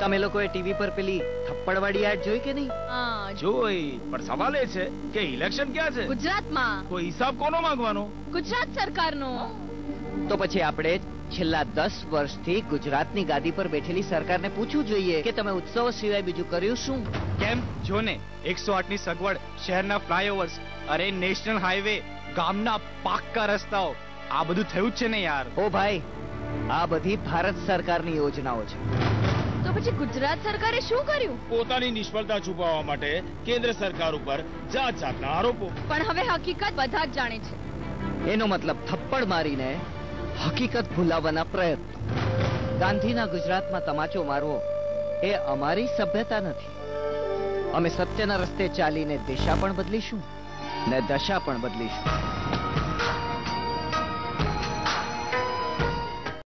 તમે લોકોએ ટીવી પર પેલી થપ્પડવાળી એડ જોઈ કે નહીં? જોઈ, પણ સવાલ એ છે કે ઇલેક્શન ક્યાં છે? ગુજરાતમાં. તો હિસાબ કોનો માંગવાનો? ગુજરાત સરકારનો. તો પછી આપણે છેલ્લા 10 વર્ષથી ગુજરાતની ગાદી પર બેઠેલી સરકારને પૂછવું જોઈએ કે તમે ઉત્સવ સિવાય બીજું કર્યું શું? કેમ જો ને 108 ની સગવડ, શહેરના ફ્લાયઓવર્સ, અરે નેશનલ હાઈવે, ગામના પાક્કા રસ્તાઓ, આ બધું થયું જ છે ને યાર. ઓ ભાઈ, આ બધી ભારત સરકારની યોજનાઓ છે. તો પછી ગુજરાત સરકારે શું કર્યું? પોતાની નિષ્ફળતા છુપાવવા માટે કેન્દ્ર સરકાર ઉપર જાત જાતના આરોપો. પણ હવે હકીકત બધા જ જાણે છે. એનો મતલબ થપ્પડ મારીને હકીકત ભૂલાવવાના પ્રયત્ન. ગાંધીના ગુજરાતમાં તમાચો મારવો એ અમારી સભ્યતા નથી. અમે સત્યના રસ્તે ચાલીને દિશા પણ બદલીશું ને દશા પણ બદલીશું.